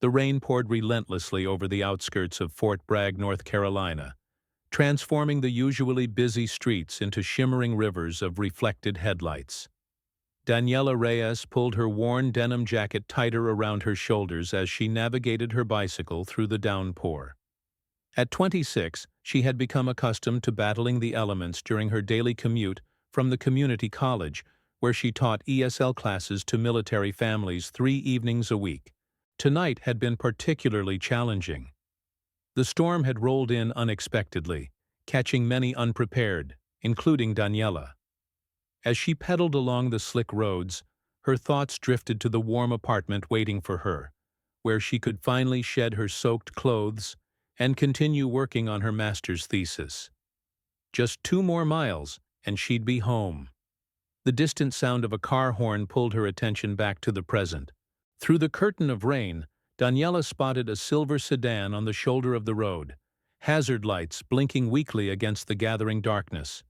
The rain poured relentlessly over the outskirts of Fort Bragg, North Carolina, transforming the usually busy streets into shimmering rivers of reflected headlights. Daniela Reyes pulled her worn denim jacket tighter around her shoulders as she navigated her bicycle through the downpour. At 26, she had become accustomed to battling the elements during her daily commute from the community college, where she taught ESL classes to military families 3 evenings a week. Tonight had been particularly challenging. The storm had rolled in unexpectedly, catching many unprepared, including Daniela. As she pedaled along the slick roads, her thoughts drifted to the warm apartment waiting for her, where she could finally shed her soaked clothes and continue working on her master's thesis. Just 2 more miles, and she'd be home. The distant sound of a car horn pulled her attention back to the present. Through the curtain of rain, Daniela spotted a silver sedan on the shoulder of the road, hazard lights blinking weakly against the gathering darkness.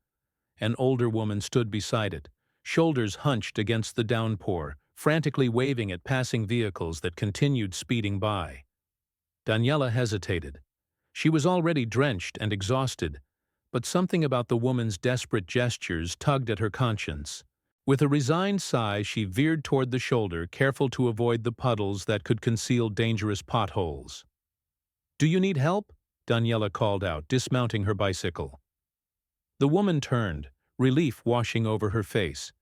An older woman stood beside it, shoulders hunched against the downpour, frantically waving at passing vehicles that continued speeding by. Daniela hesitated. She was already drenched and exhausted, but something about the woman's desperate gestures tugged at her conscience. With a resigned sigh, she veered toward the shoulder, careful to avoid the puddles that could conceal dangerous potholes. "Do you need help?" Daniela called out, dismounting her bicycle. The woman turned, relief washing over her face.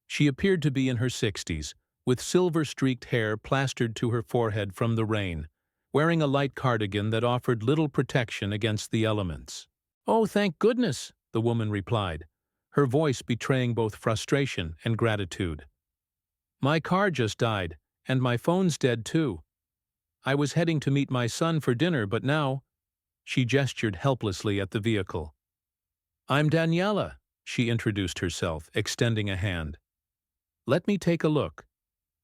She appeared to be in her 60s, with silver-streaked hair plastered to her forehead from the rain, wearing a light cardigan that offered little protection against the elements. "Oh, thank goodness," the woman replied, her voice betraying both frustration and gratitude. "My car just died, and my phone's dead too. I was heading to meet my son for dinner, but now—" She gestured helplessly at the vehicle. "I'm Daniela," she introduced herself, extending a hand. "Let me take a look.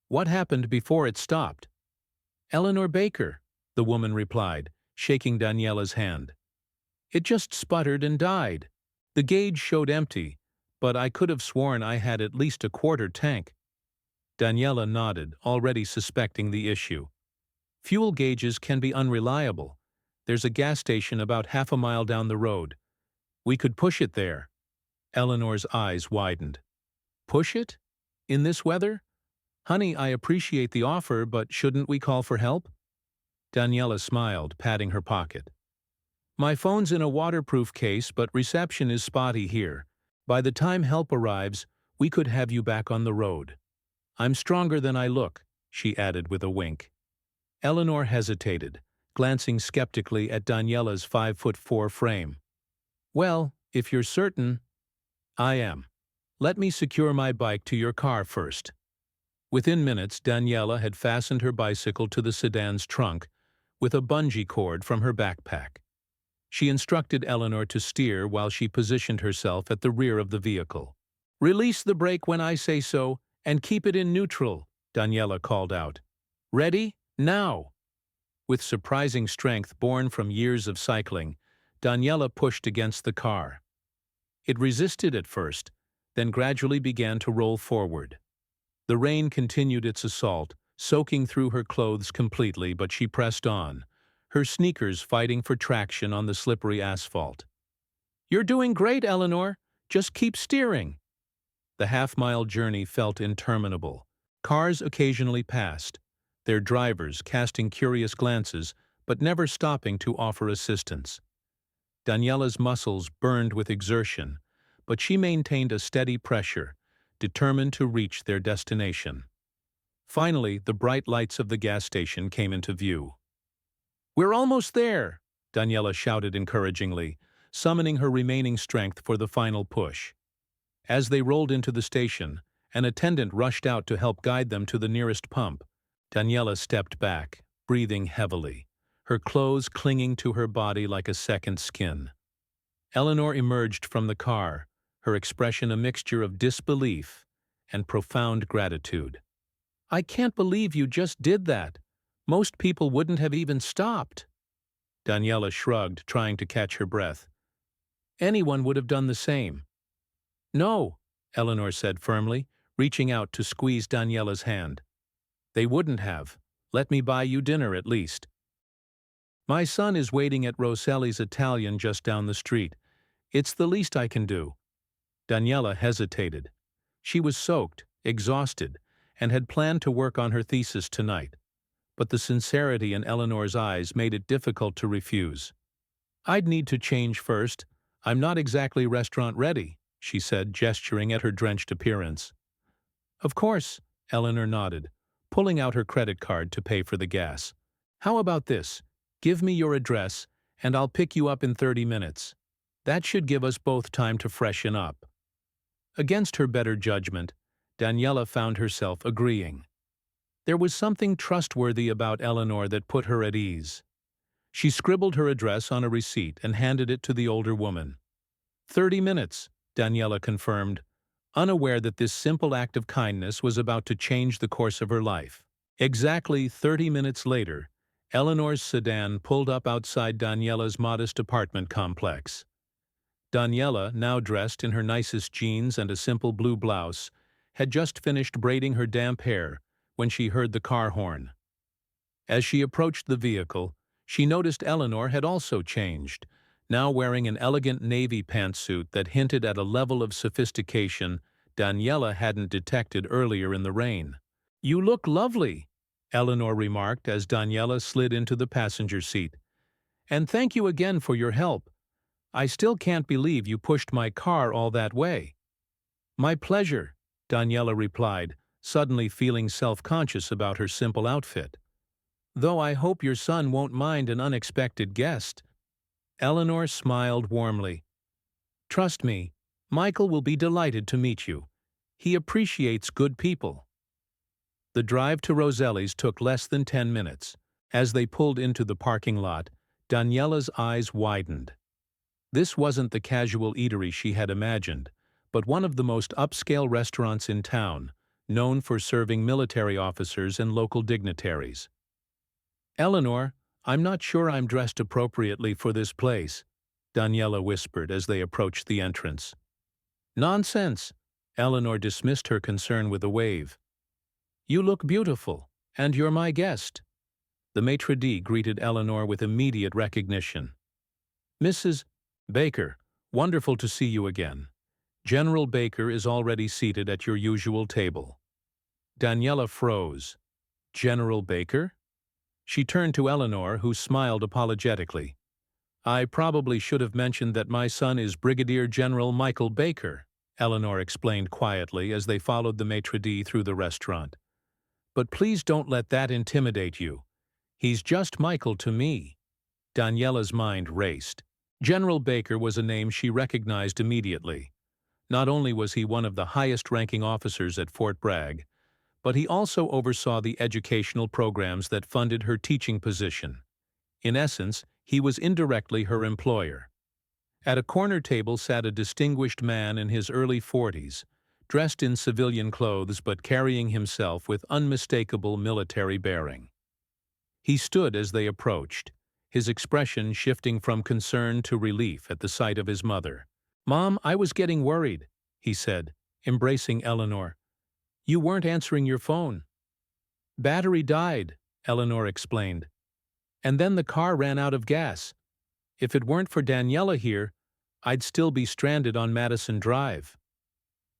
What happened before it stopped?" "Eleanor Baker," the woman replied, shaking Daniela's hand. "It just sputtered and died. The gauge showed empty, but I could have sworn I had at least a quarter tank." Daniela nodded, already suspecting the issue. "Fuel gauges can be unreliable. There's a gas station about half a mile down the road. We could push it there." Eleanor's eyes widened. "Push it? In this weather? Honey, I appreciate the offer, but shouldn't we call for help?" Daniela smiled, patting her pocket. "My phone's in a waterproof case, but reception is spotty here. By the time help arrives, we could have you back on the road. I'm stronger than I look," she added with a wink. Eleanor hesitated, glancing skeptically at Daniela's 5'4" frame. "Well, if you're certain—" "I am. Let me secure my bike to your car first." Within minutes, Daniela had fastened her bicycle to the sedan's trunk with a bungee cord from her backpack. She instructed Eleanor to steer while she positioned herself at the rear of the vehicle. "Release the brake when I say so, and keep it in neutral," Daniela called out. "Ready? Now!" With surprising strength born from years of cycling, Daniela pushed against the car. It resisted at first, then gradually began to roll forward. The rain continued its assault, soaking through her clothes completely, but she pressed on, her sneakers fighting for traction on the slippery asphalt. "You're doing great, Eleanor. Just keep steering." The half-mile journey felt interminable. Cars occasionally passed, their drivers casting curious glances but never stopping to offer assistance. Daniela's muscles burned with exertion, but she maintained a steady pressure, determined to reach their destination. Finally, the bright lights of the gas station came into view. "We're almost there," Daniela shouted encouragingly, summoning her remaining strength for the final push. As they rolled into the station, an attendant rushed out to help guide them to the nearest pump. Daniela stepped back, breathing heavily, her clothes clinging to her body like a second skin. Eleanor emerged from the car, her expression a mixture of disbelief and profound gratitude. "I can't believe you just did that. Most people wouldn't have even stopped." Daniela shrugged, trying to catch her breath. "Anyone would have done the same." "No," Eleanor said firmly, reaching out to squeeze Daniela's hand. "They wouldn't have. Let me buy you dinner at least. My son is waiting at Rosselli's Italian just down the street. It's the least I can do. Daniela hesitated. She was soaked, exhausted, and had planned to work on her thesis tonight. But the sincerity in Eleanor's eyes made it difficult to refuse. I'd need to change first. I'm not exactly restaurant ready, she said, gesturing at her drenched appearance. Of course, Eleanor nodded, pulling out her credit card to pay for the gas. How about this? Give me your address, and I'll pick you up in 30 minutes. That should give us both time to freshen up. Against her better judgment, Daniela found herself agreeing. There was something trustworthy about Eleanor that put her at ease. She scribbled her address on a receipt and handed it to the older woman. 30 minutes, Daniela confirmed, unaware that this simple act of kindness was about to change the course of her life. Exactly 30 minutes later, Eleanor's sedan pulled up outside Daniela's modest apartment complex. Daniela, now dressed in her nicest jeans and a simple blue blouse, had just finished braiding her damp hair when she heard the car horn. As she approached the vehicle, she noticed Eleanor had also changed, now wearing an elegant navy pantsuit that hinted at a level of sophistication Daniela hadn't detected earlier in the rain. "You look lovely," Eleanor remarked as Daniela slid into the passenger seat. "And thank you again for your help. I still can't believe you pushed my car all that way." "My pleasure," Daniela replied, suddenly feeling self-conscious about her simple outfit. "Though I hope your son won't mind an unexpected guest." Eleanor smiled warmly. "Trust me, Michael will be delighted to meet you. He appreciates good people." The drive to Rosselli's took less than 10 minutes. As they pulled into the parking lot, Daniela's eyes widened. This wasn't the casual eatery she had imagined, but one of the most upscale restaurants in town, known for serving military officers and local dignitaries. "Eleanor, I'm not sure I'm dressed appropriately for this place," Daniela whispered as they approached the entrance. "Nonsense," Eleanor dismissed her concern with a wave. "You look beautiful, and you're my guest." The maitre d' greeted Eleanor with immediate recognition. "Mrs. Baker, wonderful to see you again. General Baker is already seated at your usual table." Daniela froze. "General Baker?" She turned to Eleanor, who smiled apologetically. "I probably should have mentioned that my son is Brigadier General Michael Baker," Eleanor explained quietly as they followed the maitre d' through the restaurant. "But please don't let that intimidate you. He's just Michael to me." Daniela's mind raced. General Baker was a name she recognized immediately. Not only was he one of the highest-ranking officers at Fort Bragg, but he also oversaw the educational programs that funded her teaching position. In essence, he was indirectly her employer. At a corner table sat a distinguished man in his early 40s, dressed in civilian clothes but carrying himself with unmistakable military bearing. He stood as they approached, his expression shifting from concern to relief at the sight of his mother. "Mom, I was getting worried," he said, embracing Eleanor. "You weren't answering your phone." "Battery died," Eleanor explained. "And then the car ran out of gas. If it weren't for Daniela here, I'd still be stranded on Madison Drive."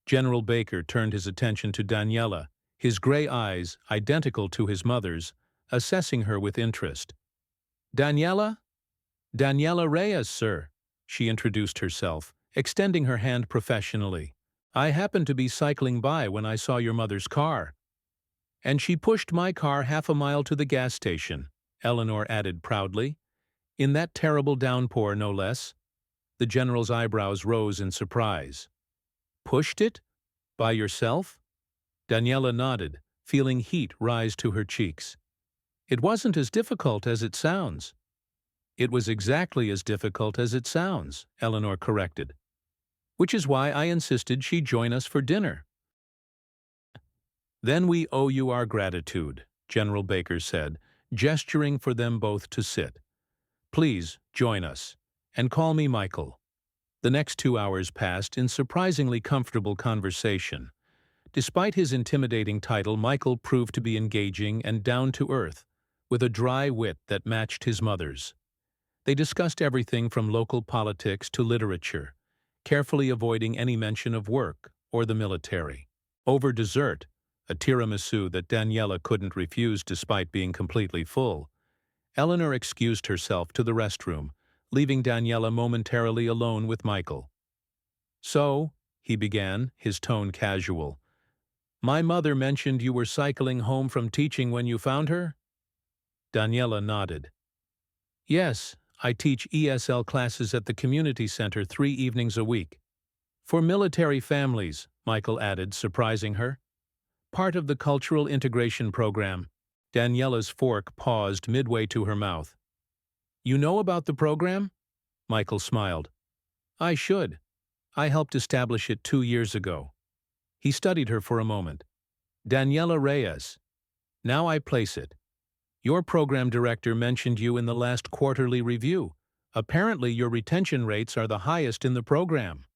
General Baker turned his attention to Daniela, his gray eyes, identical to his mother's, assessing her with interest. "Daniela?" "Daniela Reyes, sir," she introduced herself, extending her hand professionally. "I happened to be cycling by when I saw your mother's car." "And she pushed my car half a mile to the gas station," Eleanor added proudly. "In that terrible downpour, no less." The general's eyebrows rose in surprise. "Pushed it? By yourself?" Daniela nodded, feeling heat rise to her cheeks. "It wasn't as difficult as it sounds." "It was exactly as difficult as it sounds," Eleanor corrected. "Which is why I insisted she join us for dinner." "Then we owe you our gratitude," General Baker said, gesturing for them both to sit. "Please, join us, and call me Michael." The next 2 hours passed in surprisingly comfortable conversation. Despite his intimidating title, Michael proved to be engaging and down-to-earth, with a dry wit that matched his mother's. They discussed everything from local politics to literature, carefully avoiding any mention of work or the military. Over dessert, a tiramisu that Daniela couldn't refuse despite being completely full, Eleanor excused herself to the restroom, leaving Daniela momentarily alone with Michael. "So," he began, his tone casual, "my mother mentioned you were cycling home from teaching when you found her?" Daniela nodded. "Yes, I teach ESL classes at the community center 3 evenings a week. For military families," Michael added, surprising her. "Part of the cultural integration program." Daniela's fork paused midway to her mouth. "You know about the program?" Michael smiled. "I should. I helped establish it 2 years ago." He studied her for a moment. "Daniela Reyes. Now I place it. Your program director mentioned you in the last quarterly review. Apparently your retention rates are the highest in the program."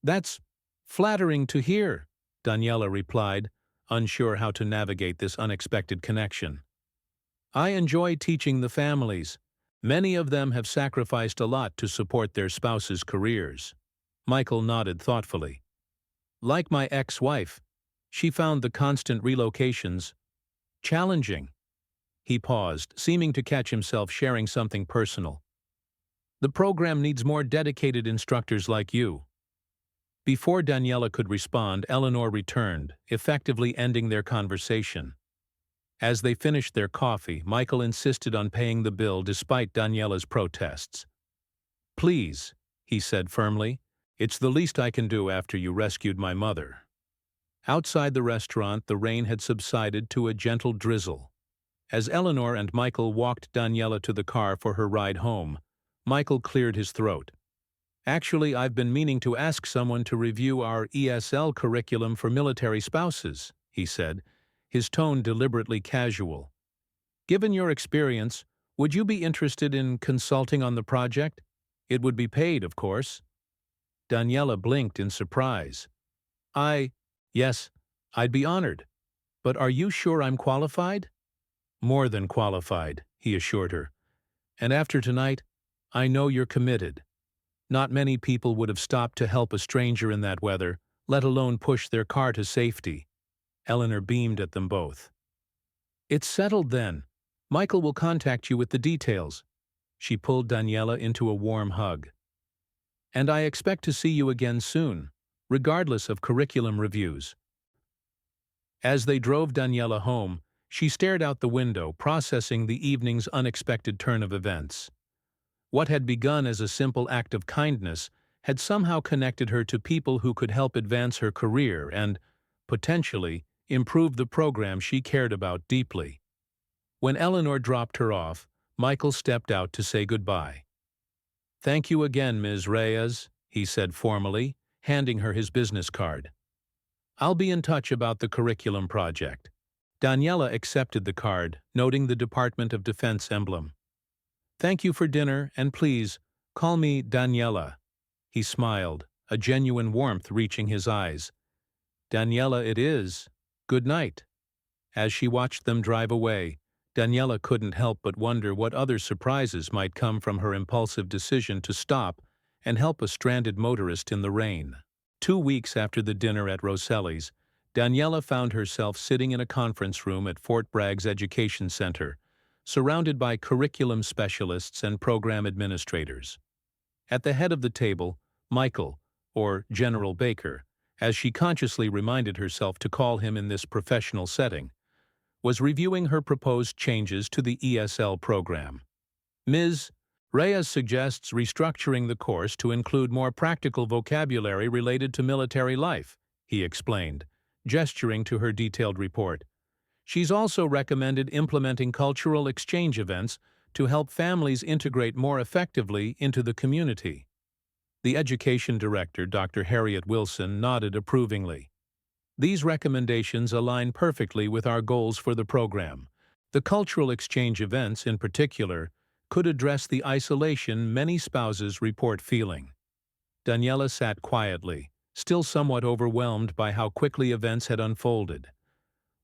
"That's flattering to hear," Daniela replied, unsure how to navigate this unexpected connection. "I enjoy teaching the families. Many of them have sacrificed a lot to support their spouses' careers." Michael nodded thoughtfully. "Like my ex-wife, she found the constant relocations challenging." He paused, seeming to catch himself sharing something personal. "The program needs more dedicated instructors like you." Before Daniela could respond, Eleanor returned, effectively ending their conversation. As they finished their coffee, Michael insisted on paying the bill despite Daniela's protests. "Please," he said firmly, "it's the least I can do after you rescued my mother." Outside the restaurant, the rain had subsided to a gentle drizzle. As Eleanor and Michael walked Daniela to the car for her ride home, Michael cleared his throat. "Actually, I've been meaning to ask someone to review our ESL curriculum for military spouses," he said, his tone deliberately casual. "Given your experience, would you be interested in consulting on the project? It would be paid, of course." Daniela blinked in surprise. Yes, I'd be honored. But are you sure I'm qualified?" "More than qualified," he assured her. "And after tonight, I know you're committed. Not many people would have stopped to help a stranger in that weather, let alone push their car to safety." Eleanor beamed at them both. "It's settled then. Michael will contact you with the details." She pulled Daniela into a warm hug. "And I expect to see you again soon, regardless of curriculum reviews." As they drove Daniela home, she stared out the window, processing the evening's unexpected turn of events. What had begun as a simple act of kindness had somehow connected her to people who could help advance her career and, potentially, improve the program she cared about deeply. When Eleanor dropped her off, Michael stepped out to say goodbye. "Thank you again, Ms. Reyes," he said formally, handing her his business card. "I'll be in touch about the curriculum project." Daniela accepted the card, noting the Department of Defense emblem. "Thank you for dinner, and please, call me Daniela." He smiled, a genuine warmth reaching his eyes. "Daniela it is. Good night." As she watched them drive away, Daniela couldn't help but wonder what other surprises might come from her impulsive decision to stop and help a stranded motorist in the rain. 2 weeks after the dinner at Rosselli's, Daniela found herself sitting in a conference room at Fort Bragg's Education Center, surrounded by curriculum specialists and program administrators. At the head of the table, Michael, or General Baker, as she consciously reminded herself to call him in this professional setting, was reviewing her proposed changes to the ESL program. "Ms. Reyes suggests restructuring the course to include more practical vocabulary related to military life," he explained, gesturing to her detailed report. "She's also recommended implementing cultural exchange events to help families integrate more effectively into the community." The education director, Dr. Harriet Wilson, nodded approvingly. "These recommendations align perfectly with our goals for the program. The cultural exchange events, in particular, could address the isolation many spouses report feeling." Daniela sat quietly, still somewhat overwhelmed by how quickly events had unfolded.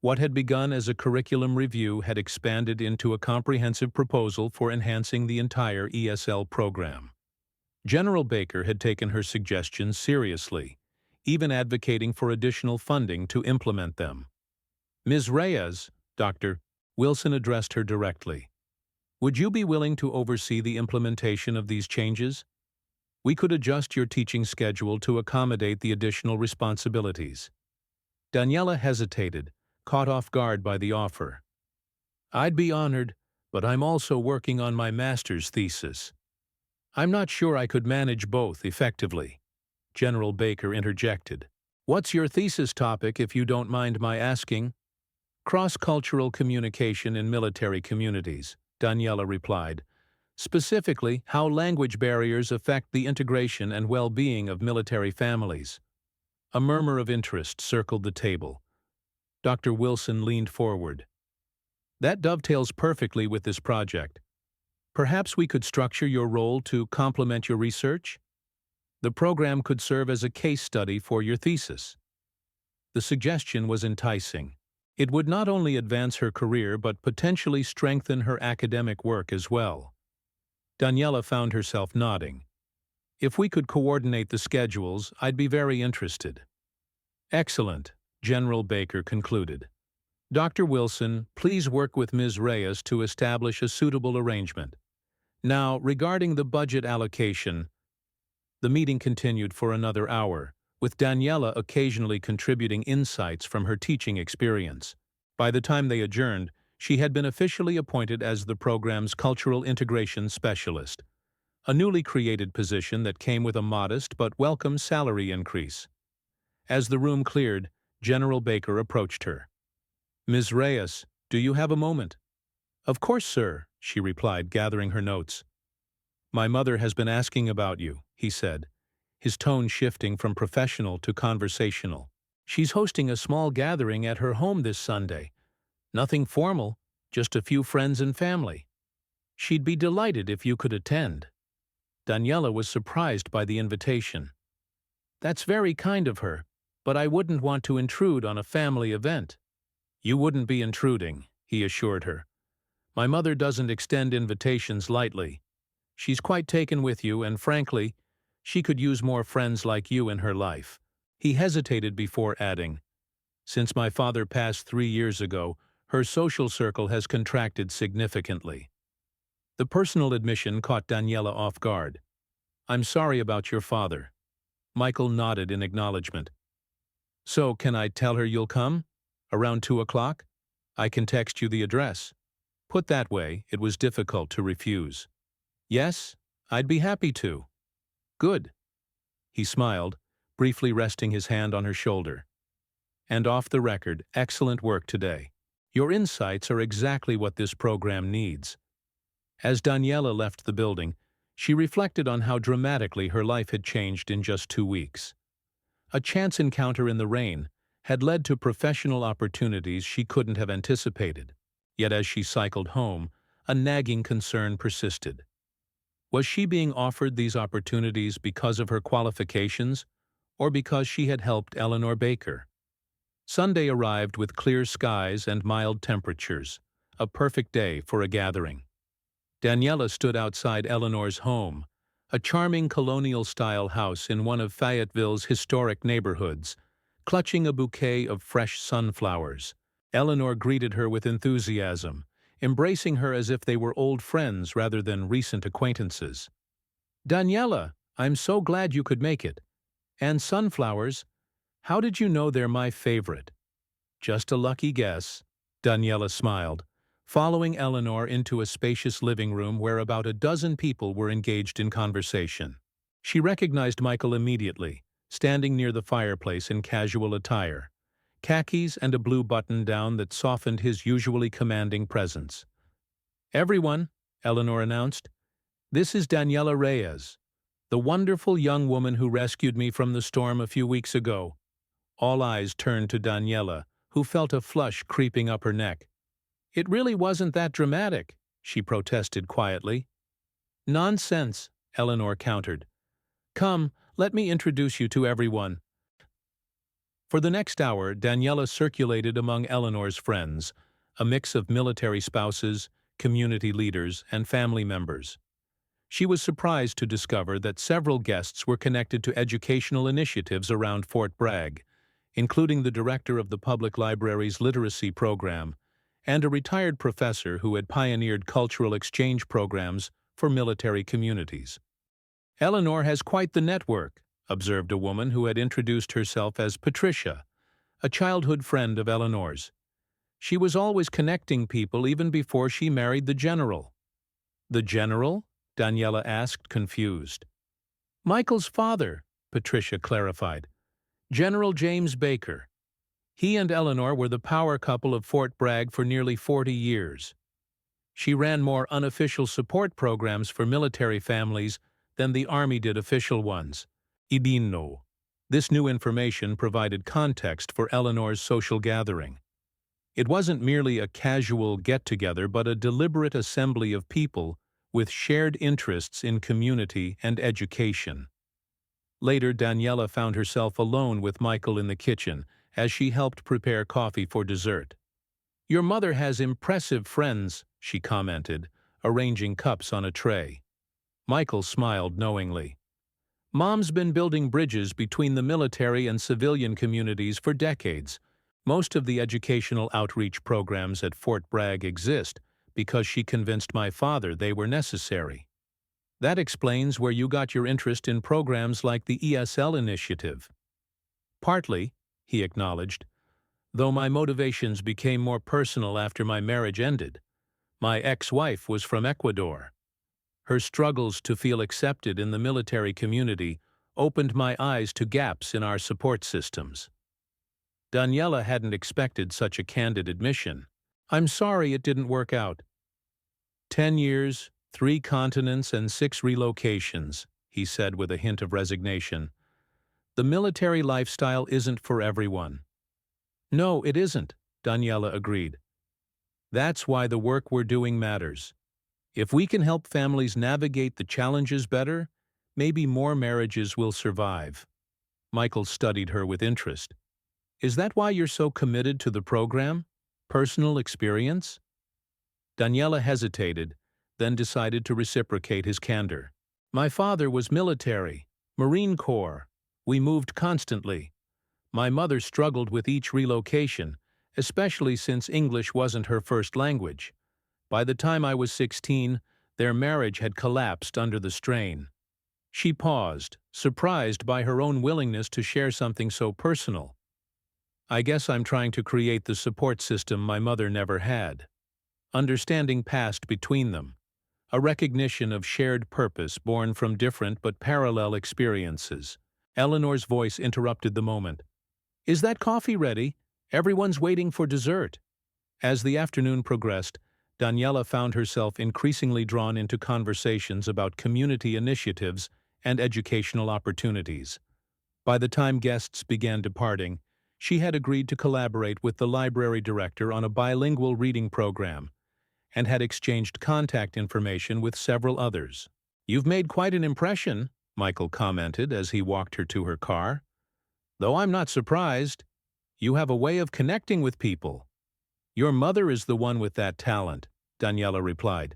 What had begun as a curriculum review had expanded into a comprehensive proposal for enhancing the entire ESL program. General Baker had taken her suggestions seriously, even advocating for additional funding to implement them. Ms. Reyes, Dr. Wilson addressed her directly. Would you be willing to oversee the implementation of these changes? We could adjust your teaching schedule to accommodate the additional responsibilities. Daniela hesitated, caught off guard by the offer. I'd be honored, but I'm also working on my master's thesis. I'm not sure I could manage both effectively. General Baker interjected. What's your thesis topic, if you don't mind my asking? Cross-cultural communication in military communities, Daniela replied. Specifically, how language barriers affect the integration and well-being of military families. A murmur of interest circled the table. Dr. Wilson leaned forward. That dovetails perfectly with this project. Perhaps we could structure your role to complement your research? The program could serve as a case study for your thesis. The suggestion was enticing. It would not only advance her career but potentially strengthen her academic work as well. Daniela found herself nodding. If we could coordinate the schedules, I'd be very interested. Excellent, General Baker concluded. Dr. Wilson, please work with Ms. Reyes to establish a suitable arrangement. Now, regarding the budget allocation, the meeting continued for another hour, with Daniela occasionally contributing insights from her teaching experience. By the time they adjourned, she had been officially appointed as the program's Cultural Integration Specialist, a newly created position that came with a modest but welcome salary increase. As the room cleared, General Baker approached her. Ms. Reyes, do you have a moment? Of course, sir, she replied, gathering her notes. My mother has been asking about you, he said, his tone shifting from professional to conversational. She's hosting a small gathering at her home this Sunday. Nothing formal, just a few friends and family. She'd be delighted if you could attend. Daniela was surprised by the invitation. That's very kind of her, but I wouldn't want to intrude on a family event. You wouldn't be intruding, he assured her. My mother doesn't extend invitations lightly. She's quite taken with you, and frankly, she could use more friends like you in her life. He hesitated before adding, since my father passed 3 years ago, her social circle has contracted significantly. The personal admission caught Daniela off guard. I'm sorry about your father. Michael nodded in acknowledgement. So, can I tell her you'll come? Around 2 o'clock? I can text you the address. Put that way, it was difficult to refuse. Yes, I'd be happy to. Good. He smiled, briefly resting his hand on her shoulder. And off the record, excellent work today. Your insights are exactly what this program needs. As Daniela left the building, she reflected on how dramatically her life had changed in just 2 weeks. A chance encounter in the rain had led to professional opportunities she couldn't have anticipated. Yet as she cycled home, a nagging concern persisted. Was she being offered these opportunities because of her qualifications, or because she had helped Eleanor Baker? Sunday arrived with clear skies and mild temperatures, a perfect day for a gathering. Daniela stood outside Eleanor's home, a charming colonial-style house in one of Fayetteville's historic neighborhoods, clutching a bouquet of fresh sunflowers. Eleanor greeted her with enthusiasm, embracing her as if they were old friends rather than recent acquaintances. Daniela, I'm so glad you could make it. And sunflowers, how did you know they're my favorite? Just a lucky guess, Daniela smiled, following Eleanor into a spacious living room where about a dozen people were engaged in conversation. She recognized Michael immediately, standing near the fireplace in casual attire, khakis and a blue button-down that softened his usually commanding presence. Everyone, Eleanor announced, this is Daniela Reyes, the wonderful young woman who rescued me from the storm a few weeks ago. All eyes turned to Daniela, who felt a flush creeping up her neck. It really wasn't that dramatic, she protested quietly. Nonsense, Eleanor countered. Come, let me introduce you to everyone. For the next hour, Daniela circulated among Eleanor's friends, a mix of military spouses, community leaders, and family members. She was surprised to discover that several guests were connected to educational initiatives around Fort Bragg, including the director of the public library's literacy program and a retired professor who had pioneered cultural exchange programs for military communities. "Eleanor has quite the network," observed a woman who had introduced herself as Patricia, a childhood friend of Eleanor's. "She was always connecting people even before she married the general." "The general?" Daniela asked, confused. "Michael's father," Patricia clarified. "General James Baker. He and Eleanor were the power couple of Fort Bragg for nearly 40 years. She ran more unofficial support programs for military families than the Army did official ones. Idino." This new information provided context for Eleanor's social gathering. It wasn't merely a casual get-together but a deliberate assembly of people with shared interests in community and education. Later, Daniela found herself alone with Michael in the kitchen as she helped prepare coffee for dessert. "Your mother has impressive friends," she commented, arranging cups on a tray. Michael smiled knowingly. "Mom's been building bridges between the military and civilian communities for decades. Most of the educational outreach programs at Fort Bragg exist because she convinced my father they were necessary. That explains where you got your interest in programs like the ESL initiative." "Partly," he acknowledged, "though my motivations became more personal after my marriage ended. My ex-wife was from Ecuador. Her struggles to feel accepted in the military community opened my eyes to gaps in our support systems." Daniela hadn't expected such a candid admission. "I'm sorry it didn't work out." 10 years, 3 continents, and 6 relocations, he said with a hint of resignation. "The military lifestyle isn't for everyone." "No, it isn't," Daniela agreed. "That's why the work we're doing matters. If we can help families navigate the challenges better, maybe more marriages will survive." Michael studied her with interest. "Is that why you're so committed to the program? Personal experience?" Daniela hesitated, then decided to reciprocate his candor. "My father was military, Marine Corps. We moved constantly. My mother struggled with each relocation, especially since English wasn't her first language. By the time I was 16, their marriage had collapsed under the strain." She paused, surprised by her own willingness to share something so personal. "I guess I'm trying to create the support system my mother never had." Understanding passed between them, a recognition of shared purpose born from different but parallel experiences. Eleanor's voice interrupted the moment. "Is that coffee ready? Everyone's waiting for dessert." As the afternoon progressed, Daniela found herself increasingly drawn into conversations about community initiatives and educational opportunities. By the time guests began departing, she had agreed to collaborate with the library director on a bilingual reading program and had exchanged contact information with several others. "You've made quite an impression," Michael commented as he walked her to her car. "Though I'm not surprised. You have a way of connecting with people." "Your mother is the one with that talent," Daniela replied.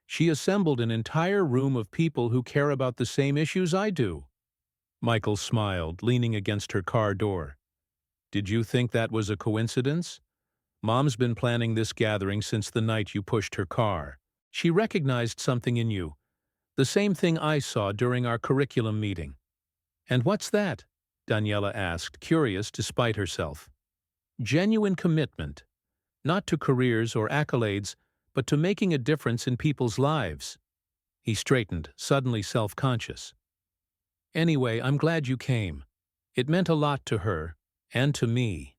"She assembled an entire room of people who care about the same issues I do." Michael smiled, leaning against her car door. "Did you think that was a coincidence? Mom's been planning this gathering since the night you pushed her car. She recognized something in you, the same thing I saw during our curriculum meeting." "And what's that?" Daniela asked, curious despite herself. "Genuine commitment, not to careers or accolades, but to making a difference in people's lives." He straightened, suddenly self-conscious. "Anyway, I'm glad you came. It meant a lot to her, and to me."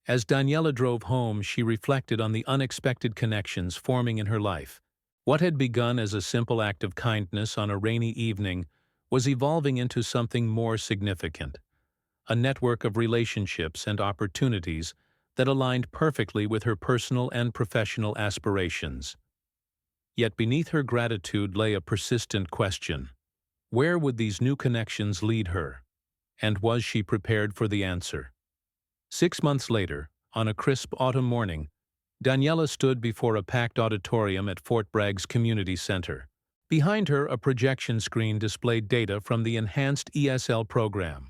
As Daniela drove home, she reflected on the unexpected connections forming in her life. What had begun as a simple act of kindness on a rainy evening was evolving into something more significant, a network of relationships and opportunities that aligned perfectly with her personal and professional aspirations. Yet beneath her gratitude lay a persistent question. Where would these new connections lead her? And was she prepared for the answer? 6 months later, on a crisp autumn morning, Daniela stood before a packed auditorium at Fort Bragg's community center. Behind her, a projection screen displayed data from the enhanced ESL program.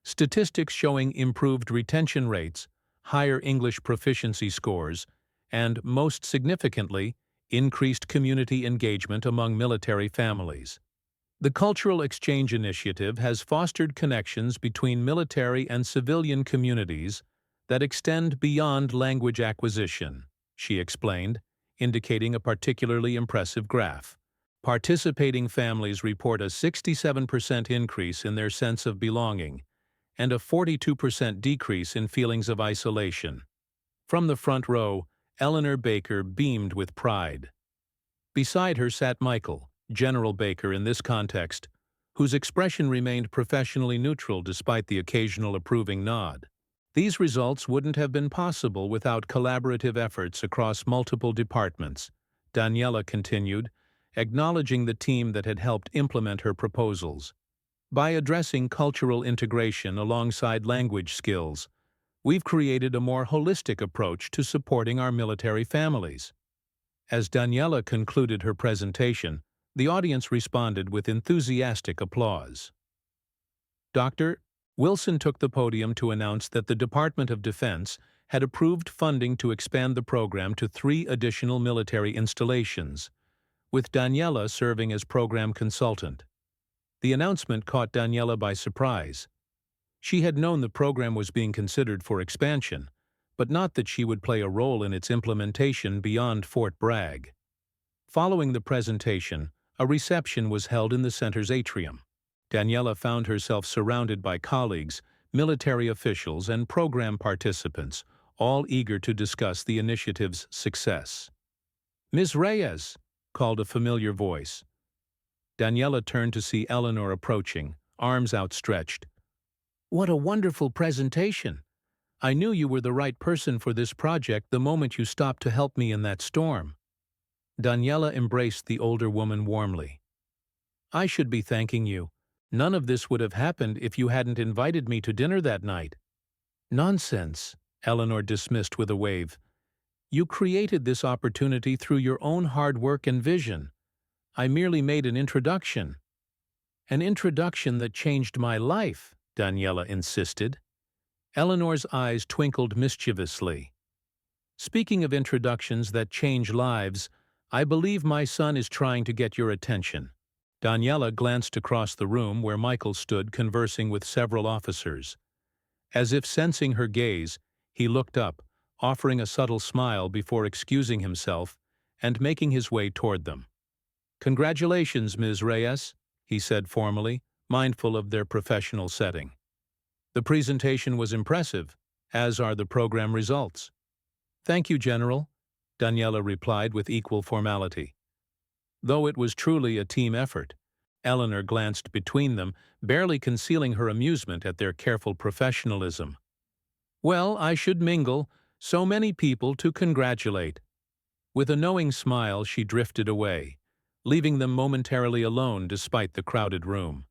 Statistics showing improved retention rates, higher English proficiency scores, and, most significantly, increased community engagement among military families. The Cultural Exchange Initiative has fostered connections between military and civilian communities that extend beyond language acquisition, she explained, indicating a particularly impressive graph. Participating families report a 67% increase in their sense of belonging and a 42% decrease in feelings of isolation. From the front row, Eleanor Baker beamed with pride. Beside her sat Michael, General Baker in this context, whose expression remained professionally neutral despite the occasional approving nod. These results wouldn't have been possible without collaborative efforts across multiple departments, Daniela continued, acknowledging the team that had helped implement her proposals. By addressing cultural integration alongside language skills, we've created a more holistic approach to supporting our military families. As Daniela concluded her presentation, the audience responded with enthusiastic applause. Dr. Wilson took the podium to announce that the Department of Defense had approved funding to expand the program to 3 additional military installations, with Daniela serving as program consultant. The announcement caught Daniela by surprise. She had known the program was being considered for expansion, but not that she would play a role in its implementation beyond Fort Bragg. Following the presentation, a reception was held in the center's atrium. Daniela found herself surrounded by colleagues, military officials, and program participants, all eager to discuss the initiative's success. "Ms. Reyes," called a familiar voice. Daniela turned to see Eleanor approaching, arms outstretched. "What a wonderful presentation! I knew you were the right person for this project the moment you stopped to help me in that storm." Daniela embraced the older woman warmly. "I should be thanking you. None of this would have happened if you hadn't invited me to dinner that night." "Nonsense," Eleanor dismissed with a wave. "You created this opportunity through your own hard work and vision. I merely made an introduction." "An introduction that changed my life," Daniela insisted. Eleanor's eyes twinkled mischievously. "Speaking of introductions that change lives, I believe my son is trying to get your attention." Daniela glanced across the room where Michael stood conversing with several officers. As if sensing her gaze, he looked up, offering a subtle smile before excusing himself and making his way toward them. "Congratulations, Ms. Reyes," he said formally, mindful of their professional setting. "The presentation was impressive, as are the program results." "Thank you, General," Daniela replied with equal formality. Though it was truly a team effort, Eleanor glanced between them, barely concealing her amusement at their careful professionalism. "Well, I should mingle. So many people to congratulate." With a knowing smile, she drifted away, leaving them momentarily alone despite the crowded room.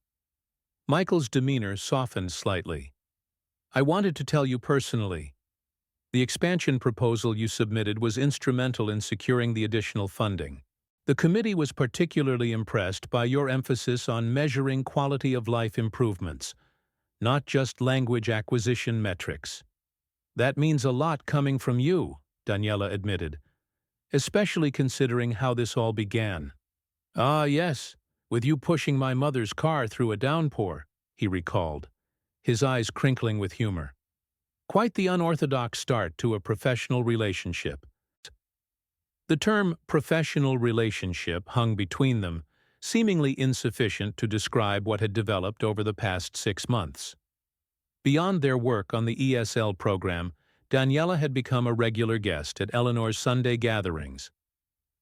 Michael's demeanor softened slightly. "I wanted to tell you personally. The expansion proposal you submitted was instrumental in securing the additional funding. The committee was particularly impressed by your emphasis on measuring quality of life improvements, not just language acquisition metrics." "That means a lot coming from you," Daniela admitted, "especially considering how this all began." "Ah, yes, with you pushing my mother's car through a downpour," he recalled, his eyes crinkling with humor. "Quite the unorthodox start to a professional relationship." The term professional relationship hung between them, seemingly insufficient to describe what had developed over the past 6 months. Beyond their work on the ESL program, Daniela had become a regular guest at Eleanor's Sunday gatherings.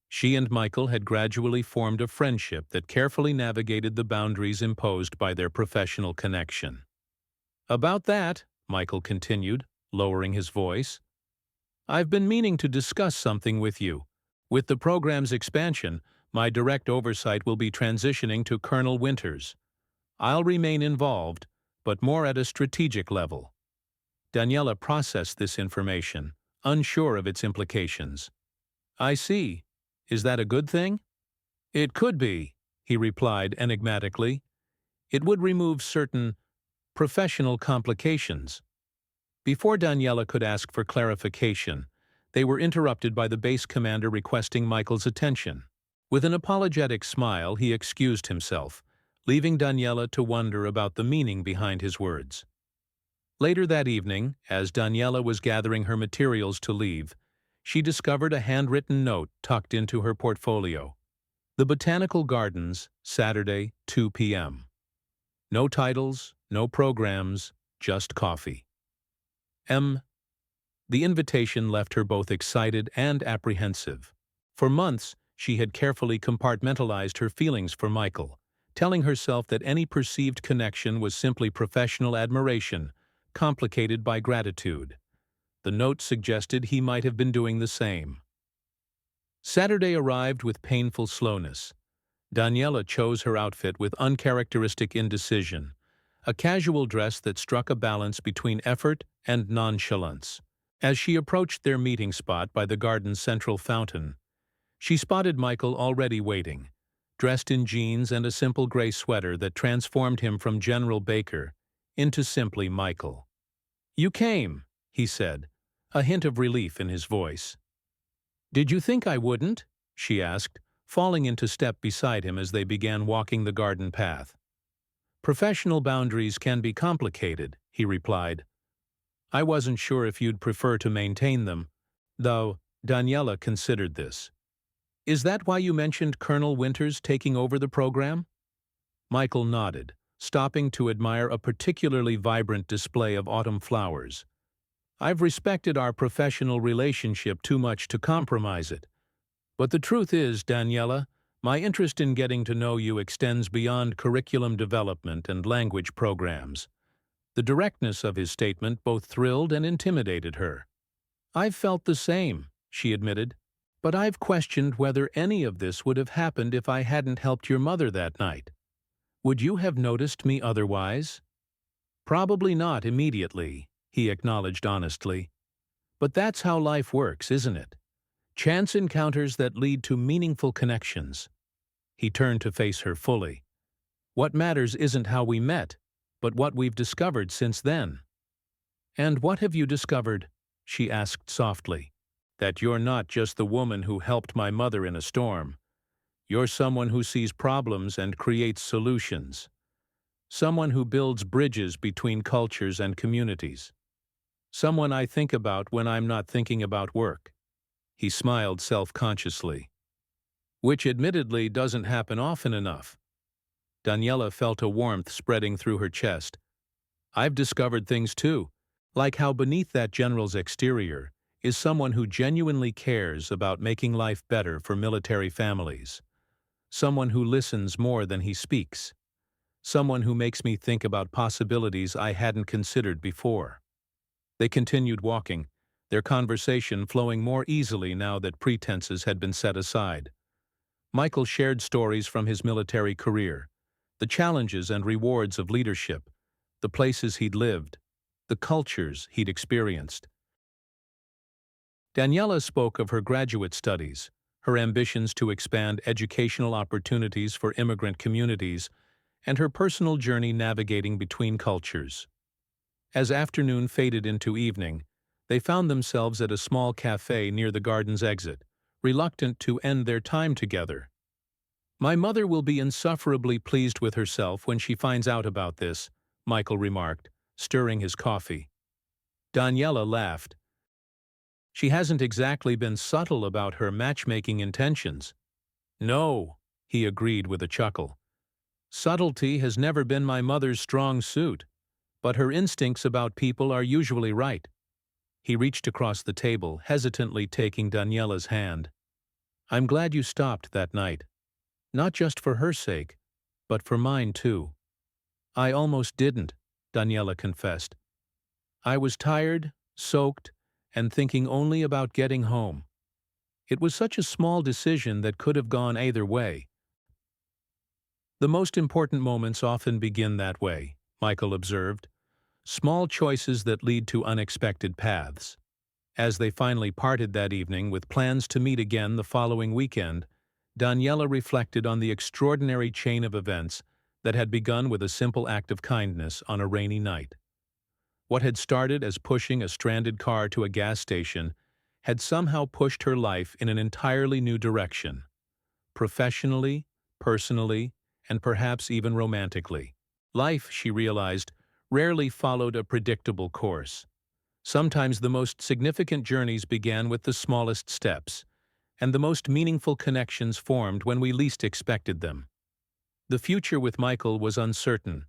She and Michael had gradually formed a friendship that carefully navigated the boundaries imposed by their professional connection. "About that," Michael continued, lowering his voice, "I've been meaning to discuss something with you. With the program's expansion, my direct oversight will be transitioning to Colonel Winters. I'll remain involved, but more at a strategic level." Daniela processed this information, unsure of its implications. I see. Is that a good thing? It could be, he replied enigmatically. It would remove certain professional complications. Before Daniela could ask for clarification, they were interrupted by the base commander requesting Michael's attention. With an apologetic smile, he excused himself, leaving Daniela to wonder about the meaning behind his words. Later that evening, as Daniela was gathering her materials to leave, she discovered a handwritten note tucked into her portfolio. The Botanical Gardens, Saturday, 2 p.m. No titles, no programs, just coffee. The invitation left her both excited and apprehensive. For months, she had carefully compartmentalized her feelings for Michael, telling herself that any perceived connection was simply professional admiration, complicated by gratitude. The note suggested he might have been doing the same. Saturday arrived with painful slowness. Daniela chose her outfit with uncharacteristic indecision, a casual dress that struck a balance between effort and nonchalance. As she approached their meeting spot by the garden's central fountain, she spotted Michael already waiting, dressed in jeans and a simple gray sweater that transformed him from General Baker into simply Michael. "You came," he said, a hint of relief in his voice. "Did you think I wouldn't?" she asked, falling into step beside him as they began walking the garden path. "Professional boundaries can be complicated," he replied. "I wasn't sure if you'd prefer to maintain them, though." Daniela considered this. "Is that why you mentioned Colonel Winters taking over the program?" Michael nodded, stopping to admire a particularly vibrant display of autumn flowers. "I've respected our professional relationship too much to compromise it. But the truth is, Daniela, my interest in getting to know you extends beyond curriculum development and language programs." The directness of his statement both thrilled and intimidated her. "I've felt the same," she admitted, "but I've questioned whether any of this would have happened if I hadn't helped your mother that night. Would you have noticed me otherwise?" "Probably not immediately," he acknowledged honestly. "But that's how life works, isn't it? Chance encounters that lead to meaningful connections." He turned to face her fully. "What matters isn't how we met, but what we've discovered since then." "And what have you discovered?" she asked softly. "That you're not just the woman who helped my mother in a storm. You're someone who sees problems and creates solutions. Someone who builds bridges between cultures and communities. Someone I think about when I'm not thinking about work." He smiled self-consciously. "Which admittedly doesn't happen often enough." Daniela felt a warmth spreading through her chest. "I've discovered things too, like how beneath that general's exterior is someone who genuinely cares about making life better for military families. Someone who listens more than he speaks. Someone who makes me think about possibilities I hadn't considered before." They continued walking, their conversation flowing more easily now that pretenses had been set aside. Michael shared stories from his military career, the challenges and rewards of leadership, the places he'd lived, the cultures he'd experienced. Daniela spoke of her graduate studies, her ambitions to expand educational opportunities for immigrant communities, and her personal journey navigating between cultures. As afternoon faded into evening, they found themselves at a small cafe near the garden's exit, reluctant to end their time together. "My mother will be insufferably pleased with herself when she finds out about this," Michael remarked, stirring his coffee. Daniela laughed. "She hasn't exactly been subtle about her matchmaking intentions." "No," he agreed with a chuckle. "Subtlety has never been my mother's strong suit, but her instincts about people are usually right." He reached across the table, hesitantly taking Daniela's hand. "I'm glad you stopped that night. Not just for her sake, but for mine too." "I almost didn't," Daniela confessed. "I was tired, soaked, and thinking only about getting home. It was such a small decision that could have gone either way." "The most important moments often begin that way," Michael observed. Small choices that lead to unexpected paths. As they finally parted that evening with plans to meet again the following weekend, Daniela reflected on the extraordinary chain of events that had begun with a simple act of kindness on a rainy night. What had started as pushing a stranded car to a gas station had somehow pushed her life in an entirely new direction, professionally, personally, and perhaps even romantically. Life, she realized, rarely followed a predictable course. Sometimes the most significant journeys began with the smallest steps, and the most meaningful connections formed when we least expected them. The future with Michael was uncertain.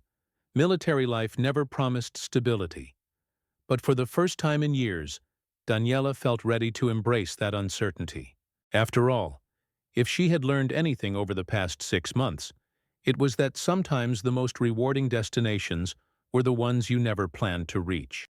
Military life never promised stability. But for the first time in years, Daniela felt ready to embrace that uncertainty. After all, if she had learned anything over the past 6 months, it was that sometimes the most rewarding destinations were the ones you never planned to reach.